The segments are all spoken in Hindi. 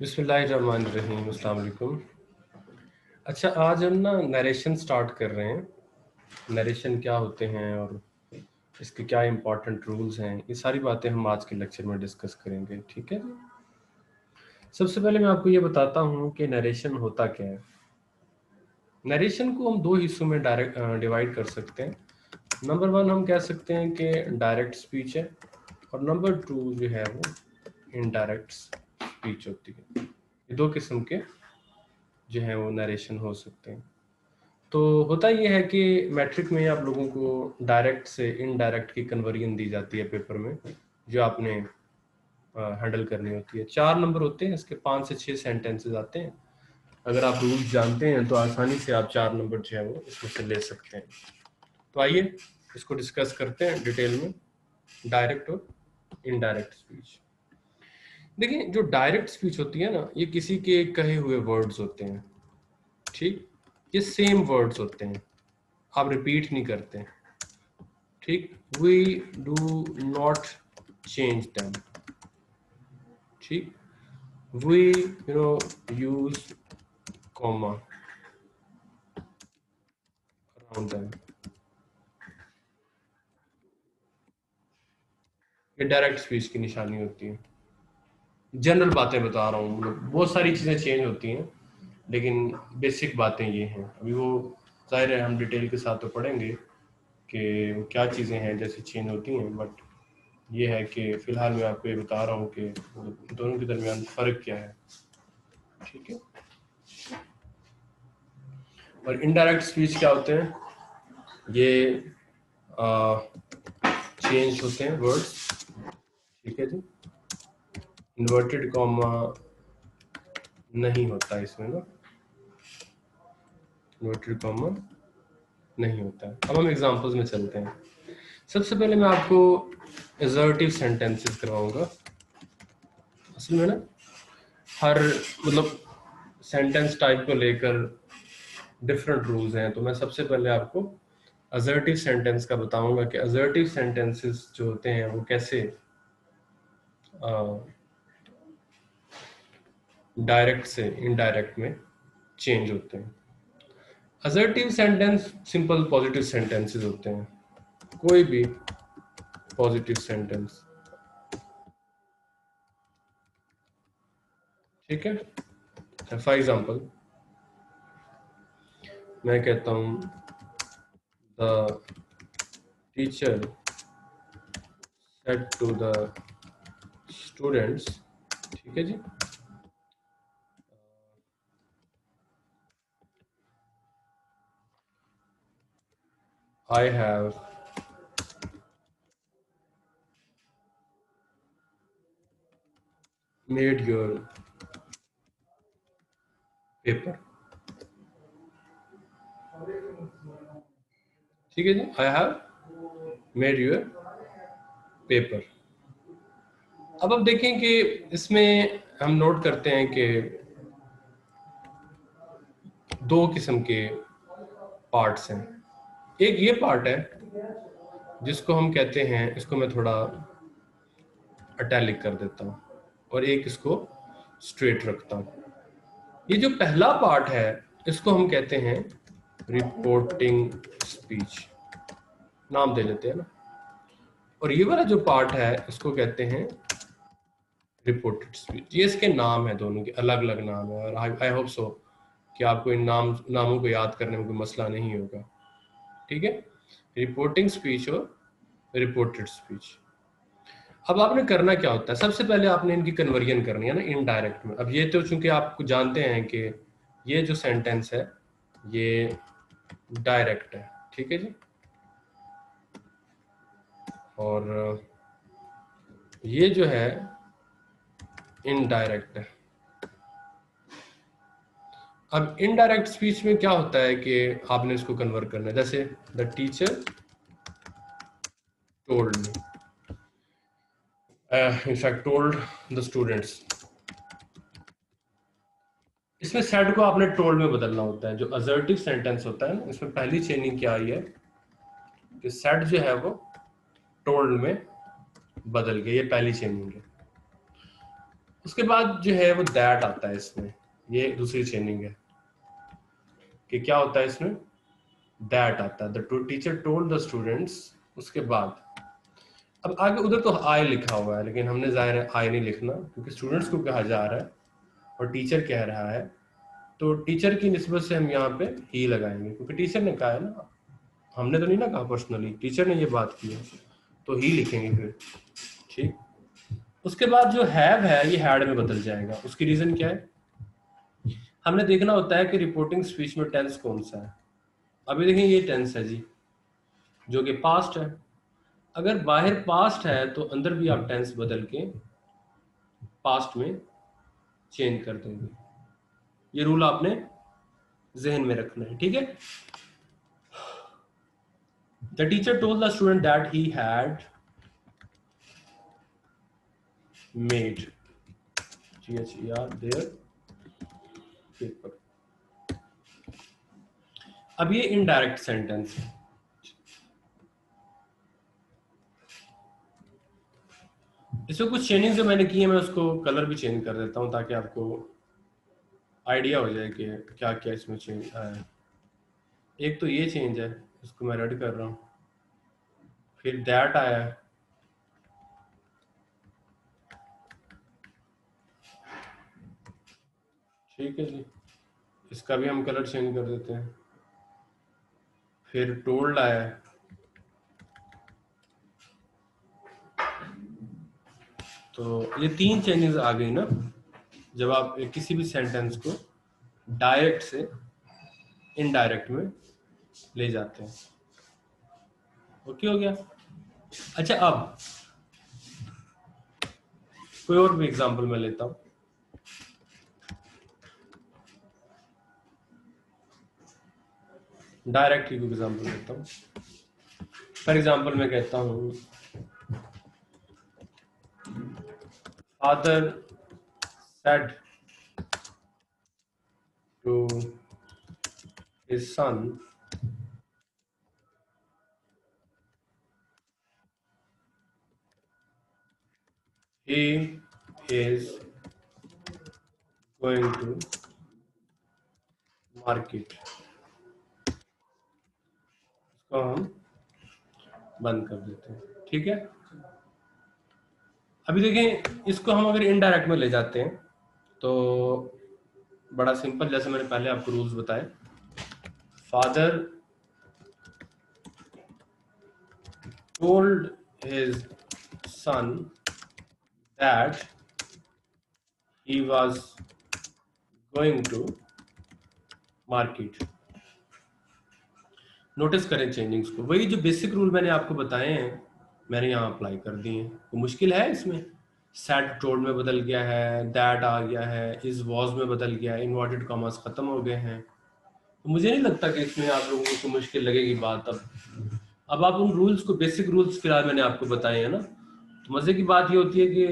बिस्मिल्लाहिर्रहमानिर्रहीम, अस्सलाम वालेकुम। अच्छा, आज हम ना नरेशन स्टार्ट कर रहे हैं। नरेशन क्या होते हैं और इसके क्या इंपॉर्टेंट रूल्स हैं, ये सारी बातें हम आज के लेक्चर में डिस्कस करेंगे। ठीक है। सबसे पहले मैं आपको ये बताता हूँ कि नरेशन होता क्या है। नरेशन को हम दो हिस्सों में डिवाइड कर सकते हैं। नंबर वन हम कह सकते हैं कि डायरेक्ट स्पीच है, और नंबर टू जो है वो इनडायरेक्ट स्पीच होती है। ये दो किस्म के जो है वो नरेशन हो सकते हैं। तो होता ये है कि मैट्रिक में आप लोगों को डायरेक्ट से इनडायरेक्ट की कन्वर्जन दी जाती है पेपर में, जो आपने हैंडल करनी होती है। 4 नंबर होते हैं, इसके 5 से 6 सेंटेंसेस आते हैं। अगर आप रूल्स जानते हैं तो आसानी से आप 4 नंबर जो है वो इसमें से ले सकते हैं। तो आइए इसको डिस्कस करते हैं डिटेल में, डायरेक्ट और इनडायरेक्ट स्पीच। देखिए, जो डायरेक्ट स्पीच होती है ना, ये किसी के कहे हुए वर्ड्स होते हैं। ठीक, ये सेम वर्ड्स होते हैं, आप रिपीट नहीं करते। ठीक, we do not change them. ठीक, we use comma around them. ये डायरेक्ट स्पीच की निशानी होती है। जनरल बातें बता रहा हूँ, मतलब बहुत सारी चीज़ें चेंज होती हैं, लेकिन बेसिक बातें ये हैं। अभी वो जाहिर है हम डिटेल के साथ तो पढ़ेंगे कि क्या चीज़ें हैं जैसे चेंज होती हैं, बट ये है कि फ़िलहाल मैं आपको ये बता रहा हूँ कि दोनों के दरमियान फ़र्क क्या है। ठीक है। और इनडायरेक्ट स्पीच क्या होते हैं? ये चेंज होते हैं वर्ड्स। ठीक है जी। इन्वर्टेड कॉमा नहीं होता इसमें ना, इन्वर्टेड कॉमा नहीं होता है। अब हम एग्जांपल्स में चलते हैं। सबसे पहले मैं आपको असर्टिव सेंटेंसेस करवाऊंगा। असल में ना हर मतलब सेंटेंस टाइप को लेकर डिफरेंट रूल्स हैं, तो मैं सबसे पहले आपको असर्टिव सेंटेंस का बताऊंगा कि असर्टिव सेंटेंसेस जो होते हैं वो कैसे डायरेक्ट से इनडायरेक्ट में चेंज होते हैं। Assertive sentence simple positive sentences होते हैं, कोई भी पॉजिटिव सेंटेंस। ठीक है। फॉर एग्जांपल मैं कहता हूं the teacher said to the students. ठीक है जी। I have made your paper. ठीक है जी, I have made your paper. अब आप देखें कि इसमें हम नोट करते हैं कि दो किस्म के पार्ट्स हैं। एक ये पार्ट है जिसको हम कहते हैं, इसको मैं थोड़ा अटैलिक कर देता हूँ, और एक इसको स्ट्रेट रखता हूँ। ये जो पहला पार्ट है इसको हम कहते हैं रिपोर्टिंग स्पीच, नाम दे देते हैं ना। और ये वाला जो पार्ट है इसको कहते हैं रिपोर्टेड स्पीच। ये इसके नाम है, दोनों के अलग अलग नाम है, और आई होप सो कि आपको इन नामों को याद करने में कोई मसला नहीं होगा। ठीक है, रिपोर्टिंग स्पीच और रिपोर्टेड स्पीच। अब आपने करना क्या होता है, सबसे पहले आपने इनकी कन्वर्जन करनी है ना इनडायरेक्ट में। अब ये तो चूंकि आप जानते हैं कि ये जो सेंटेंस है ये डायरेक्ट है। ठीक है जी। और ये जो है इनडायरेक्ट है। अब इनडायरेक्ट स्पीच में क्या होता है कि आपने इसको कन्वर्ट करना है, जैसे the teacher told me, in fact told the students. इसमें सेड को आपने टोल्ड में बदलना होता है। जो असर्टिव सेंटेंस होता है ना, इसमें पहली चेंजिंग क्या आई है कि सेड जो है वो टोल्ड में बदल गया। ये पहली चेंजिंग है। उसके बाद जो है वो दैट आता है इसमें, ये दूसरी चेनिंग है कि क्या होता है इसमें, दैट आता है, the teacher told the students. उसके बाद अब आगे उधर तो आई लिखा हुआ है, लेकिन हमने जाहिर है आई नहीं लिखना क्योंकि स्टूडेंट्स को कहा जा रहा है और टीचर कह रहा है, तो टीचर की निस्बत से हम यहाँ पे ही लगाएंगे क्योंकि टीचर ने कहा है ना, हमने तो नहीं ना कहा पर्सनली, टीचर ने ये बात की है तो ही लिखेंगे फिर। ठीक, उसके बाद जो हैव है ये हैड में बदल जाएगा। उसकी रीजन क्या है, हमने देखना होता है कि रिपोर्टिंग स्पीच में टेंस कौन सा है। अभी देखें ये टेंस है जी, जो कि पास्ट है। अगर बाहर पास्ट है तो अंदर भी आप टेंस बदल के पास्ट में चेंज कर देंगे। ये रूल आपने जहन में रखना है, ठीक है। The teacher told the student that he had made their paper. अब ये इनडायरेक्ट सेंटेंस है। इसमें कुछ चेंजिंग जो मैंने की है, मैं उसको कलर भी चेंज कर देता हूं ताकि आपको आइडिया हो जाए कि क्या क्या इसमें चेंज आया। एक तो ये चेंज है, इसको मैं रेड कर रहा हूँ। फिर दैट आया है, ठीक है जी, इसका भी हम कलर चेंज कर देते हैं। फिर टोल्ड आया है, तो ये 3 चेंजेस आ गई ना जब आप किसी भी सेंटेंस को डायरेक्ट से इनडायरेक्ट में ले जाते हैं। ओके हो गया। अच्छा, अब कोई और भी एग्जांपल मैं लेता हूं। डायरेक्ट ही कोई एग्जांपल लेता हूं। फॉर एग्जांपल मैं कहता हूं father said to his son he is going to market। इसको हम बंद कर देते हैं, ठीक है। अभी देखें, इसको हम अगर इनडायरेक्ट में ले जाते हैं तो बड़ा सिंपल, जैसे मैंने पहले आपको रूल्स बताए। Father told his son that he was going to market। Notice करें चेंजिंग्स को, वही जो बेसिक रूल मैंने आपको बताए हैं मैंने यहाँ अप्लाई कर दिए हैं। तो मुश्किल है इसमें, सेड टोल्ड में बदल गया है, दैट आ गया है, इज वॉज में बदल गया है, इन्वर्टेड कॉमर्स खत्म हो गए हैं। तो मुझे नहीं लगता कि इसमें आप लोगों को मुश्किल लगेगी बात। अब आप उन रूल्स को, बेसिक रूल्स फिलहाल मैंने आपको बताए हैं ना। तो मजे की बात ये होती है कि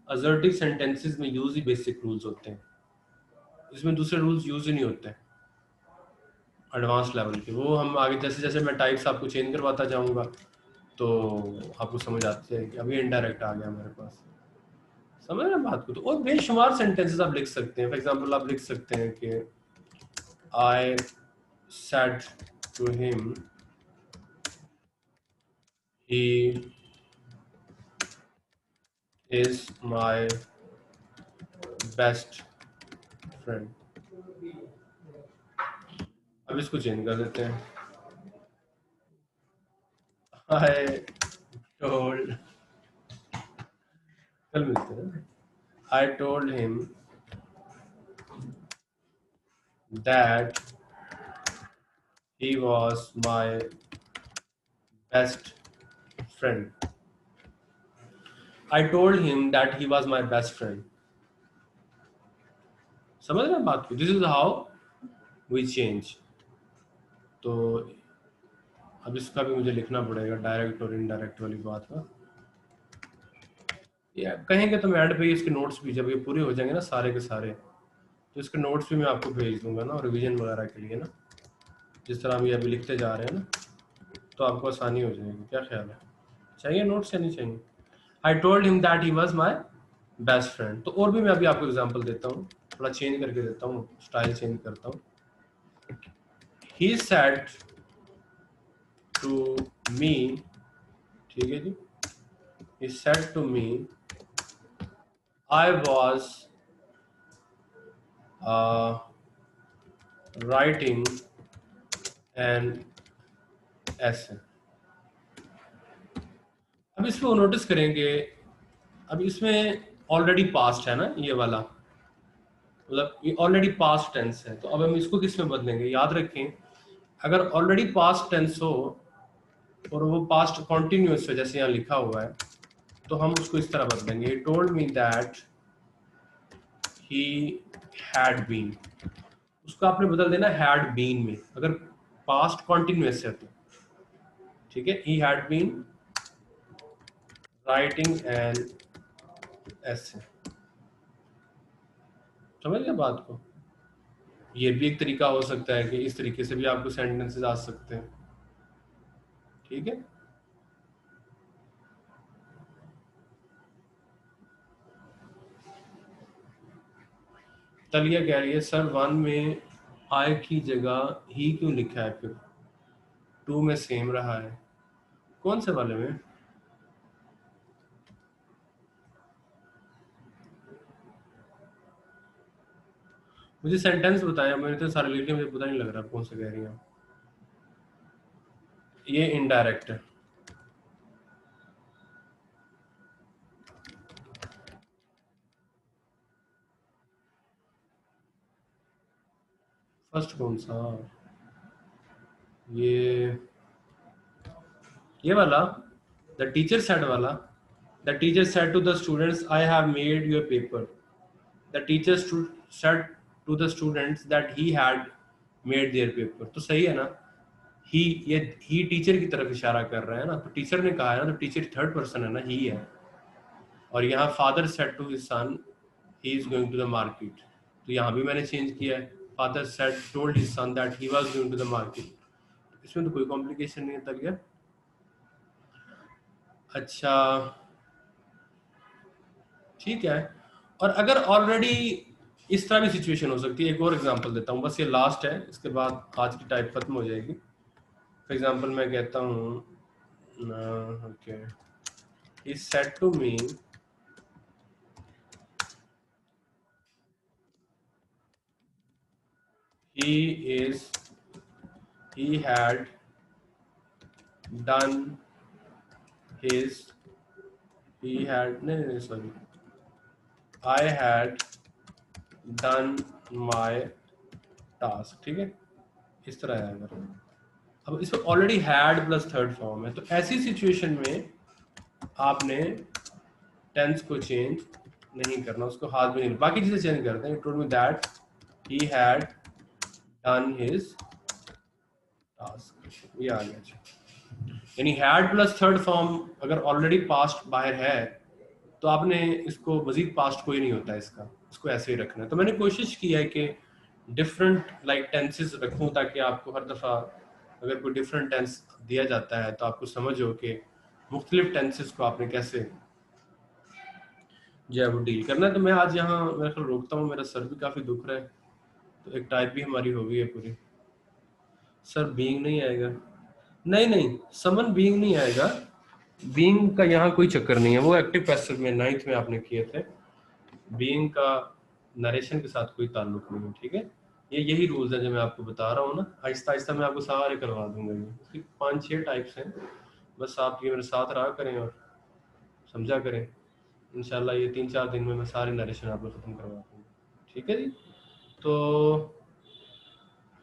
असर्टिव सेंटेंसेस में यूज ही बेसिक रूल्स होते हैं, इसमें दूसरे रूल्स यूज ही नहीं होते एडवांस लेवल के। वो हम आगे जैसे जैसे मैं टाइप्स आपको चेंज करवाता जाऊंगा तो आपको समझ आती है कि अभी इनडायरेक्ट आ गया मेरे पास, समझ रहे हैं बात को। तो और बेशुमार सेंटेंसेस आप लिख सकते हैं। फॉर एग्जांपल आप लिख सकते हैं कि I said to him he is my best friend. अब इसको चेंज कर देते हैं, आई टोल्ड, कल मिलते हैं, I told him that he was my best friend। I told him that he was my best friend। समझ रहे हैं बात को? This is how we change। तो अब इसका भी मुझे लिखना पड़ेगा, डायरेक्ट और इनडायरेक्ट वाली बात का। ये कहेंगे तो मैं एंड पे इसके नोट्स भी, जब ये पूरे हो जाएंगे ना सारे के सारे, तो इसके नोट्स भी मैं आपको भेज दूंगा ना, रिवीजन वगैरह के लिए ना। जिस तरह हम ये अभी लिखते जा रहे हैं ना, तो आपको आसानी हो जाएगी। क्या ख्याल है, चाहिए नोट्स या नहीं चाहिए? I told him that he was my best friend. तो और भी मैं अभी आपको एग्जांपल देता हूँ, थोड़ा चेंज करके देता हूँ, स्टाइल चेंज करता हूँ। ही सेड टू मी, ठीक है जी, he said to me I was writing an essay। अब इसमें वो नोटिस करेंगे, अब इसमें ऑलरेडी पास्ट है ना ये वाला, मतलब ये ऑलरेडी पास्ट टेंस है, तो अब हम इसको किस में बदलेंगे? याद रखें, अगर ऑलरेडी पास्ट टेंस हो और वो पास्ट कॉन्टिन्यूस है जैसे यहाँ लिखा हुआ है, तो हम उसको इस तरह बदलेंगे, he told me that he had been, उसको आपने बदल देना had been में, अगर पास्ट कॉन्टिन्यूस है तो, ठीक है। he had been writing an essay। समझ गए बात को? ये भी एक तरीका हो सकता है कि इस तरीके से भी आपको सेंटेंसेस आ सकते हैं, ठीक है। तलिया कह रही है सर 1 में आई की जगह ही क्यों लिखा है, फिर 2 में सेम रहा है, कौन से वाले में? मुझे सेंटेंस बताएं, मैंने तो सारे लिखे, मुझे पता नहीं लग रहा कौन सा कह रही हैं। ये इनडायरेक्ट है। फर्स्ट कौन सा? ये वाला, द टीचर सेड वाला। The teacher said to the students I have made your paper. The teacher said to the students that he had made their paper. तो सही है ना? ही, ये ही टीचर की तरफ इशारा कर रहा है ना, तो टीचर ने कहा है ना, तो टीचर थर्ड पर्सन है ना, ही है। और यहाँ father said to his son he is going to the market, तो यहाँ भी मैंने चेंज किया है, father said told his son that he was going to the market. इसमें तो कोई कॉम्प्लिकेशन नहीं है तलिया। अच्छा, ठीक है। और अगर ऑलरेडी इस तरह भी सिचुएशन हो सकती है, एक और एग्जांपल देता हूँ, बस ये लास्ट है, इसके बाद आज की टाइप खत्म हो जाएगी। फॉर एग्जांपल मैं कहता हूँ, okay, he said to me he had done his he had no, sorry, I had done my task, ठीक है, इस तरह है। अगर अब इसमें already had plus third form है, तो ऐसी सिचुएशन में आपने टेंस को चेंज नहीं करना, उसको हाथ में नहीं, बाकी चीजें चेंज करते हैं। Told me that he had done his task, ये आ गया। यानी हैड प्लस थर्ड फॉर्म अगर ऑलरेडी पास्ट बाहर है, तो आपने इसको मजीद पास्ट कोई नहीं होता है इसको ऐसे ही रखना है। तो मैंने कोशिश की है कि डिफरेंट लाइक टेंसेस रखूं, ताकि आपको हर दफ़ा अगर कोई डिफरेंट टेंस दिया जाता है तो आपको समझ हो कि मुख्तलिफ टेंसेस को आपने कैसे जो है वो डील करना है। तो मैं आज यहाँ मेरे ख्याल रोकता हूँ, मेरा सर भी काफ़ी दुख रहा है, तो एक टाइप भी हमारी हो गई है पूरी। सर बीइंग नहीं आएगा? नहीं नहीं, समन बीइंग नहीं आएगा, बीइंग का यहाँ कोई चक्कर नहीं है, वो एक्टिव पैसिव में 9th में आपने किए थे। बीइंग का नरेशन के साथ कोई ताल्लुक नहीं है, ठीक है। ये यही रूल्स है जो मैं आपको बता रहा हूँ ना, आहिस्ता आहिस्ता मैं आपको सारे करवा दूंगा। ये इसकी 5-6 टाइप्स हैं, बस आप ये मेरे साथ रहा करें और समझा करें। इंशाल्लाह ये 3-4 दिन में मैं सारे नरेशन आपको ख़त्म करवा दूँगा, ठीक है जी। तो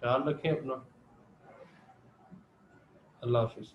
ख्याल रखें अपना, अल्लाह हाफिज़।